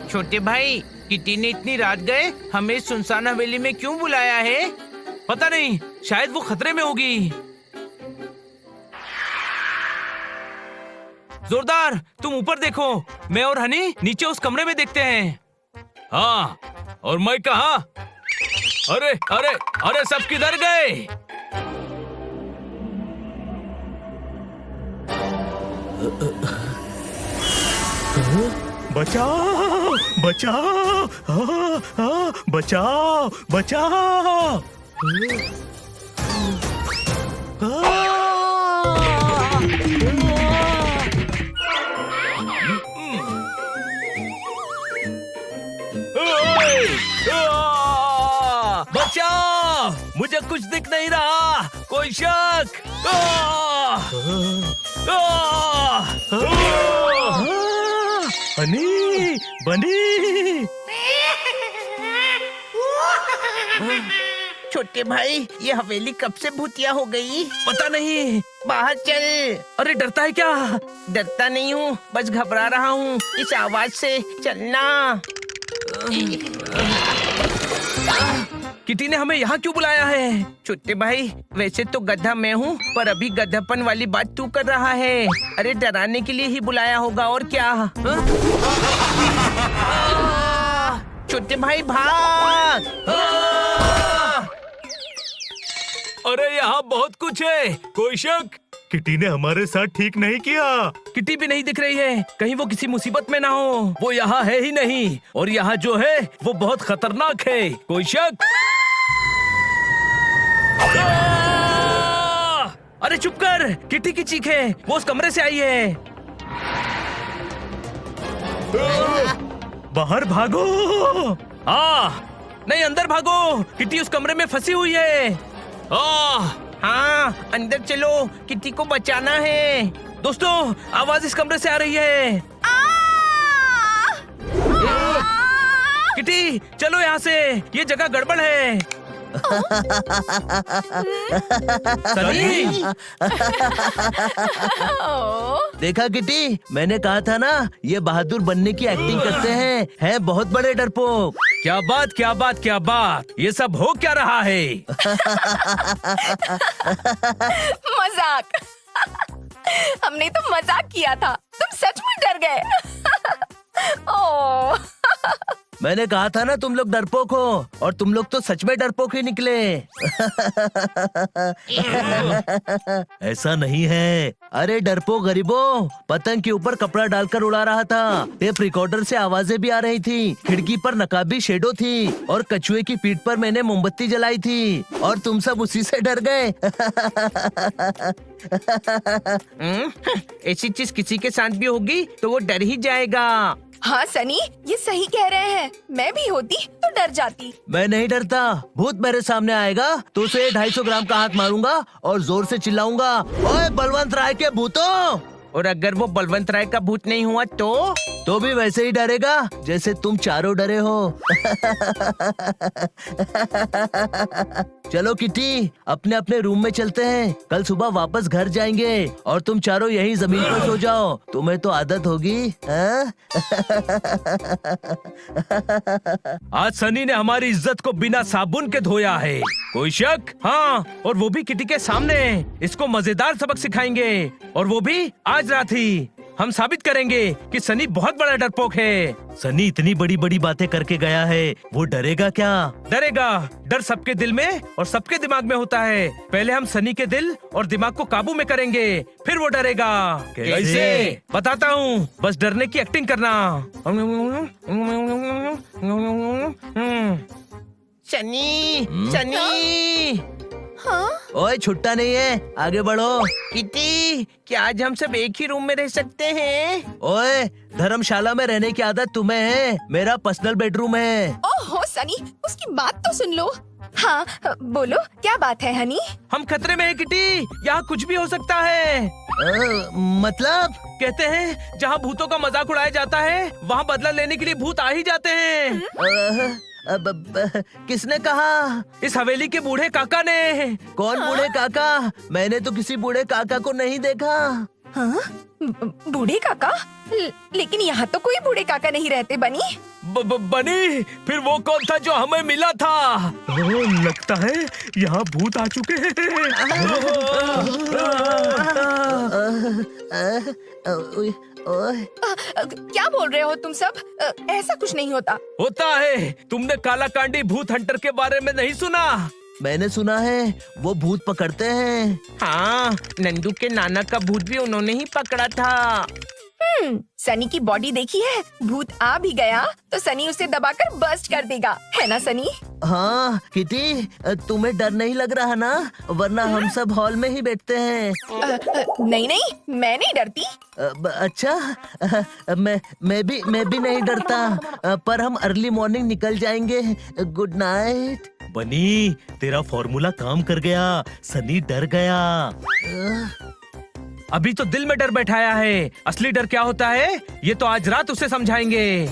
छोटे भाई, किटी ने इतनी रात गए हमें इस सुनसान हवेली में क्यों बुलाया है? पता नहीं, शायद वो खतरे में होगी। जोरदार, तुम ऊपर देखो, मैं और हनी नीचे उस कमरे में देखते हैं। हाँ, और मैं कहाँ? अरे अरे अरे, सब किधर गए? बचाओ बचाओ, बचाओ बचाओ। बचाओ, मुझे कुछ दिख नहीं रहा, कोई शक। बनी बनी। छोटे भाई, ये हवेली कब से भूतिया हो गई? पता नहीं। बाहर चल। अरे डरता है क्या? डरता नहीं हूँ, बस घबरा रहा हूँ इस आवाज से। चलना। किटी ने हमें यहाँ क्यों बुलाया है? छोटे भाई, वैसे तो गधा मैं हूँ, पर अभी गधापन वाली बात तू कर रहा है। अरे डराने के लिए ही बुलाया होगा, और क्या? छोटे भाई भाग। अरे यहाँ बहुत कुछ है, कोई शक? किटी ने हमारे साथ ठीक नहीं किया। किटी भी नहीं दिख रही है, कहीं वो किसी मुसीबत में ना हो। वो यहाँ है ही नहीं, और यहाँ जो है वो बहुत खतरनाक है, कोई शक? अरे चुप कर, किटी की चीख है, वो उस कमरे से आई है। बाहर भागो। नहीं, अंदर भागो, किटी उस कमरे में फंसी हुई है। हाँ, अंदर चलो, किटी को बचाना है। दोस्तों, आवाज इस कमरे से आ रही है। किटी, चलो यहाँ से, ये जगह गड़बड़ है। सनी, देखा किटी, मैंने कहा था ना, ये बहादुर बनने की एक्टिंग करते हैं बहुत बड़े डरपोक। क्या बात क्या बात क्या बात, ये सब हो क्या रहा है? मजाक। हमने तो मजाक किया था, तुम सच में डर गए। ओह। मैंने कहा था ना तुम लोग डरपोक हो, और तुम लोग तो सच में डरपोक ही निकले। ऐसा नहीं है। अरे डरपोक गरीबों, पतंग के ऊपर कपड़ा डालकर उड़ा रहा था, टेप रिकॉर्डर से आवाजें भी आ रही थी, खिड़की पर नकाबी शेडो थी, और कछुए की पीठ पर मैंने मोमबत्ती जलाई थी, और तुम सब उसी से डर गए। ऐसी चीज किसी के साथ भी होगी तो वो डर ही जाएगा। हाँ सनी, ये सही कह रहे हैं, मैं भी होती तो डर जाती। मैं नहीं डरता, भूत मेरे सामने आएगा तो उसे 250 ग्राम का हाथ मारूंगा और जोर से चिल्लाऊंगा, ओए बलवंत राय के भूतों। और अगर वो बलवंत राय का भूत नहीं हुआ तो भी वैसे ही डरेगा जैसे तुम चारों डरे हो। चलो किटी, अपने अपने रूम में चलते हैं, कल सुबह वापस घर जाएंगे, और तुम चारों यही जमीन पर सो जाओ, तुम्हें तो आदत होगी। हाँ? आज सनी ने हमारी इज्जत को बिना साबुन के धोया है, कोई शक? हाँ, और वो भी किटी के सामने। इसको मजेदार सबक सिखाएंगे, और वो भी आज रात ही। हम साबित करेंगे कि सनी बहुत बड़ा डरपोक है। सनी इतनी बड़ी बड़ी बातें करके गया है, वो डरेगा क्या? डरेगा। डर सबके दिल में और सबके दिमाग में होता है। पहले हम सनी के दिल और दिमाग को काबू में करेंगे, फिर वो डरेगा। कैसे? बताता हूँ, बस डरने की एक्टिंग करना। सनी, सनी। हाँ? ओए छुट्टा नहीं है, आगे बढ़ो। किटी, क्या आज हम सब एक ही रूम में रह सकते हैं? ओए, धर्मशाला में रहने की आदत तुम्हें है, मेरा पर्सनल बेडरूम है। ओहो सनी, उसकी बात तो सुन लो। हाँ, बोलो क्या बात है हनी? हम खतरे में है किटी, यहाँ कुछ भी हो सकता है। मतलब? कहते हैं जहाँ भूतों का मजाक उड़ाया जाता है, वहाँ बदला लेने के लिए भूत आ ही जाते हैं। किसने कहा? इस हवेली के बूढ़े काका ने। कौन बूढ़े काका? मैंने तो किसी बूढ़े काका को नहीं देखा। हाँ? बूढ़े काका? लेकिन यहाँ तो कोई बूढ़े काका नहीं रहते बनी। बनी, फिर वो कौन था जो हमें मिला था? ओह, लगता है यहाँ भूत आ चुके हैं। क्या बोल रहे हो तुम सब? ऐसा कुछ नहीं होता। होता है। तुमने कालाकांडी भूत हंटर के बारे में नहीं सुना? मैंने सुना है वो भूत पकड़ते हैं। हाँ, नंदू के नाना का भूत भी उन्होंने ही पकड़ा था। सनी की बॉडी देखी है? भूत आ भी गया तो सनी उसे दबाकर बर्स्ट कर देगा, है ना सनी? हाँ किटी, तुम्हें डर नहीं लग रहा ना? वरना हम सब हॉल में ही बैठते हैं। नहीं नहीं, मैं नहीं डरती। अच्छा, मैं भी नहीं डरता, पर हम अर्ली मॉर्निंग निकल जाएंगे। Good night. बनी, तेरा फॉर्मूला काम कर गया। सनी डर गया। अभी तो दिल में डर बैठाया है, असली डर क्या होता है ये तो आज रात उसे समझाएंगे।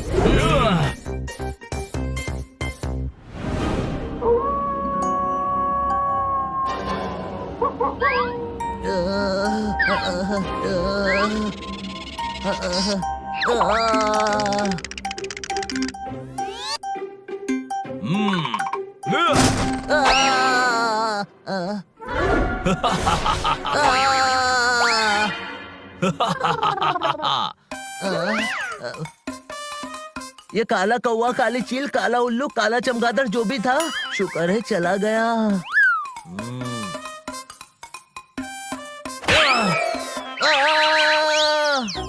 ये काला कौवा, काली चील, काला उल्लू, काला चमगादड़ जो भी था, शुक्र है चला गया।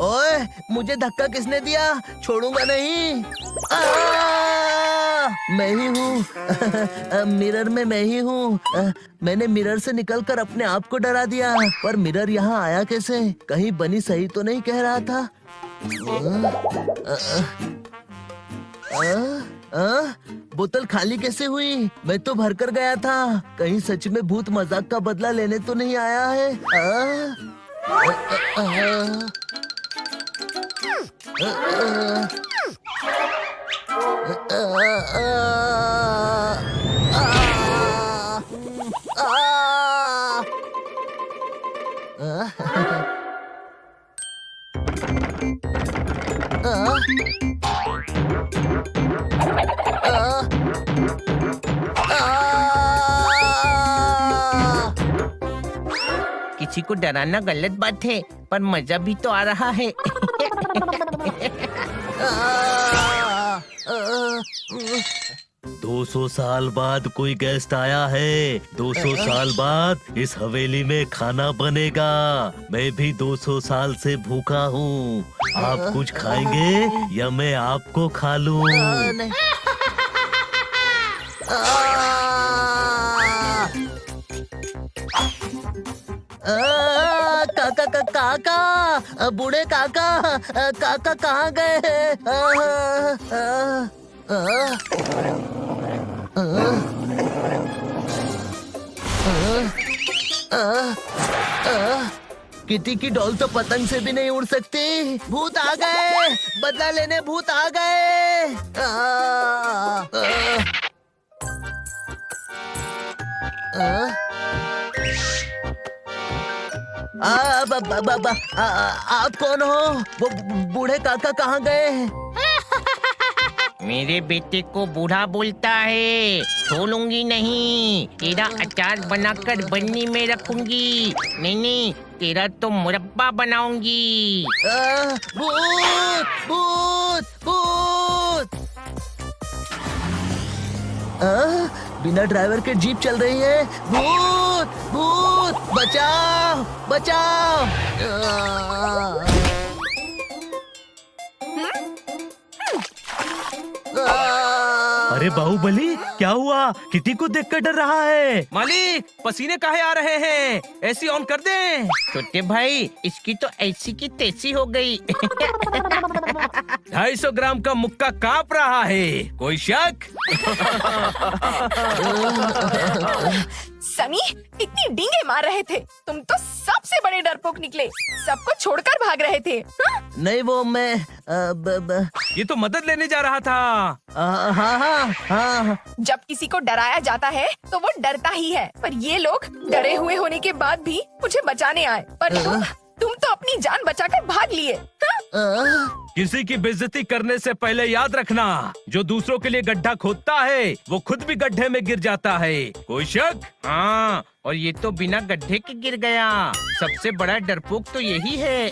ओए, मुझे धक्का किसने दिया? छोड़ूंगा नहीं। मैं ही हूँ। मिरर में मैं ही हूँ। मैंने मिरर से निकलकर अपने आप को डरा दिया, पर मिरर यहाँ आया कैसे? कहीं बनी सही तो नहीं कह रहा था? बोतल खाली कैसे हुई? मैं तो भर कर गया था। कहीं सच में भूत मजाक का बदला लेने तो नहीं आया है? किसी को डराना गलत बात है, पर मजा भी तो आ रहा है। 200 साल बाद कोई गेस्ट आया है। 200 साल बाद इस हवेली में खाना बनेगा। मैं भी 200 साल से भूखा हूँ। आप कुछ खाएंगे या मैं आपको खा लूं? काका काका, बूढ़े काका, काका कहाँ गए? किटी की डॉल तो पतंग से भी नहीं उड़ सकती। भूत आ गए, बदला लेने भूत आ गए। आप कौन हो? वो बूढ़े काका कहाँ गए? मेरे बेटे को बूढ़ा बोलता है, छोड़ूंगी नहीं। तेरा अचार बनाकर बन्नी में रखूंगी। नहीं, तेरा तो मुरब्बा बनाऊंगी। भूत भूत भूत! बिना ड्राइवर के जीप चल रही है। भूत भूत, बचाओ बचाओ! अरे बाहुबली, क्या हुआ? किटी को देखकर डर रहा है। मालिक, पसीने काहे आ रहे हैं? एसी ऑन कर दे। छोटे भाई, इसकी तो ऐसी की तैसी हो गई। 250 ग्राम का मुक्का कांप रहा है। कोई शक? सनी, इतनी डींगे मार रहे थे। तुम तो सबसे बड़े डरपोक निकले। सबको छोड़कर भाग रहे थे। नहीं, वो मैं ये तो मदद लेने जा रहा था। हाँ। जब किसी को डराया जाता है तो वो डरता ही है, पर ये लोग डरे हुए होने के बाद भी मुझे बचाने आए। पर तुम तो अपनी जान बचाकर भाग लिए। हाँ? किसी की बेइज्जती करने से पहले याद रखना, जो दूसरों के लिए गड्ढा खोदता है वो खुद भी गड्ढे में गिर जाता है। कोई शक? हाँ, और ये तो बिना गड्ढे के गिर गया। सबसे बड़ा डरपोक तो यही है।